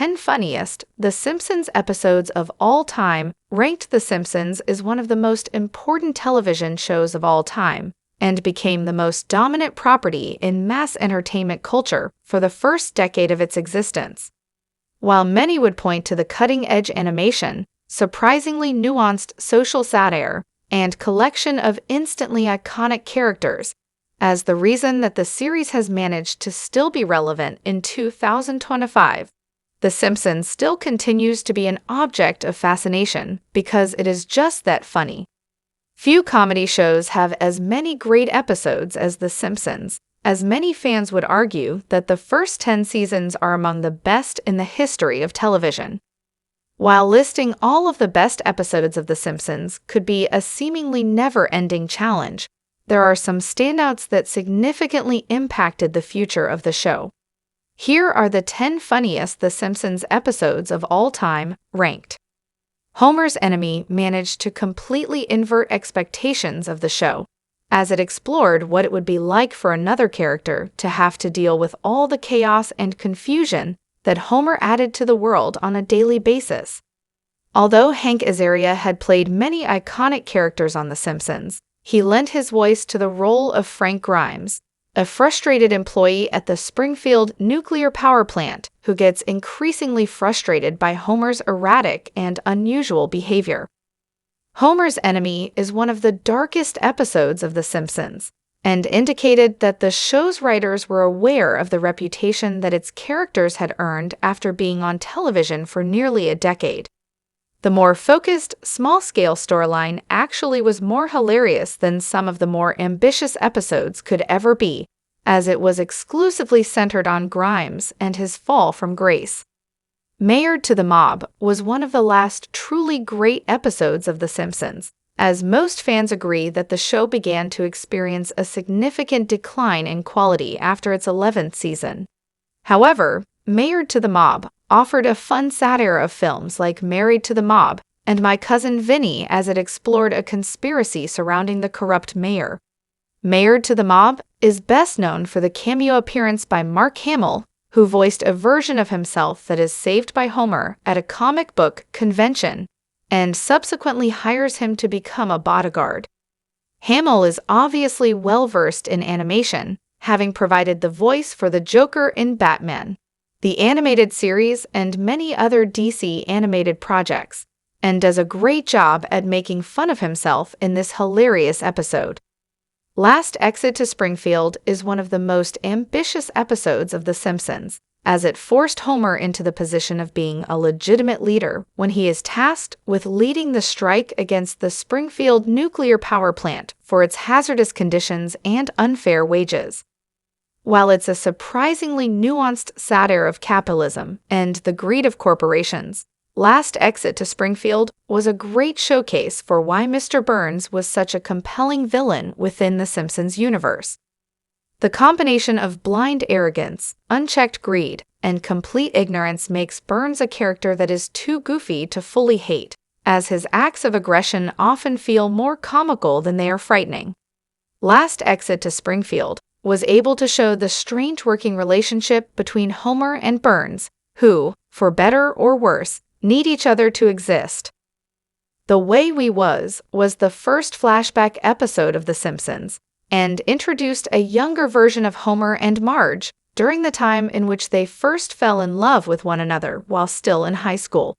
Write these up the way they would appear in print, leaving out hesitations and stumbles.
10 funniest The Simpsons episodes of all time, ranked The Simpsons is one of the most important television shows of all time, and became the most dominant property in mass entertainment culture for the first decade of its existence. While many would point to the cutting-edge animation, surprisingly nuanced social satire, and collection of instantly iconic characters as the reason that the series has managed to still be relevant in 2025, The Simpsons still continues to be an object of fascination because it is just that funny. Few comedy shows have as many great episodes as The Simpsons, as many fans would argue that the first 10 seasons are among the best in the history of television. While listing all of the best episodes of The Simpsons could be a seemingly never-ending challenge, there are some standouts that significantly impacted the future of the show. Here are the 10 funniest The Simpsons episodes of all time, ranked. Homer's Enemy managed to completely invert expectations of the show, as it explored what it would be like for another character to have to deal with all the chaos and confusion that Homer added to the world on a daily basis. Although Hank Azaria had played many iconic characters on The Simpsons, he lent his voice to the role of Frank Grimes, a frustrated employee at the Springfield nuclear power plant who gets increasingly frustrated by Homer's erratic and unusual behavior. Homer's Enemy is one of the darkest episodes of The Simpsons, and indicated that the show's writers were aware of the reputation that its characters had earned after being on television for nearly a decade. The more focused, small-scale storyline actually was more hilarious than some of the more ambitious episodes could ever be, as it was exclusively centered on Grimes and his fall from grace. Mayor to the Mob was one of the last truly great episodes of The Simpsons, as most fans agree that the show began to experience a significant decline in quality after its 11th season. However, Mayor to the Mob offered a fun satire of films like Married to the Mob and My Cousin Vinny as it explored a conspiracy surrounding the corrupt mayor. Married to the Mob is best known for the cameo appearance by Mark Hamill, who voiced a version of himself that is saved by Homer at a comic book convention and subsequently hires him to become a bodyguard. Hamill is obviously well-versed in animation, having provided the voice for the Joker in Batman, the animated series, and many other DC animated projects, and does a great job at making fun of himself in this hilarious episode. Last Exit to Springfield is one of the most ambitious episodes of The Simpsons, as it forced Homer into the position of being a legitimate leader when he is tasked with leading the strike against the Springfield nuclear power plant for its hazardous conditions and unfair wages. While it's a surprisingly nuanced satire of capitalism and the greed of corporations, Last Exit to Springfield was a great showcase for why Mr. Burns was such a compelling villain within the Simpsons universe. The combination of blind arrogance, unchecked greed, and complete ignorance makes Burns a character that is too goofy to fully hate, as his acts of aggression often feel more comical than they are frightening. Last Exit to Springfield was able to show the strange working relationship between Homer and Burns, who, for better or worse, need each other to exist. The Way We Was the first flashback episode of The Simpsons, and introduced a younger version of Homer and Marge during the time in which they first fell in love with one another while still in high school.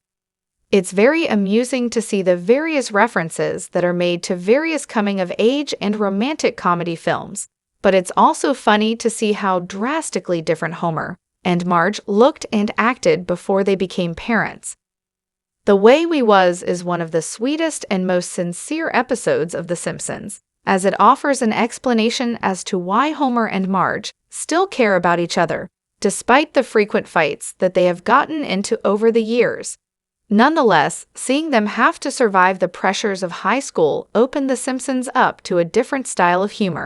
It's very amusing to see the various references that are made to various coming-of-age and romantic comedy films, but it's also funny to see how drastically different Homer and Marge looked and acted before they became parents. The Way We Was is one of the sweetest and most sincere episodes of The Simpsons, as it offers an explanation as to why Homer and Marge still care about each other, despite the frequent fights that they have gotten into over the years. Nonetheless, seeing them have to survive the pressures of high school opened The Simpsons up to a different style of humor.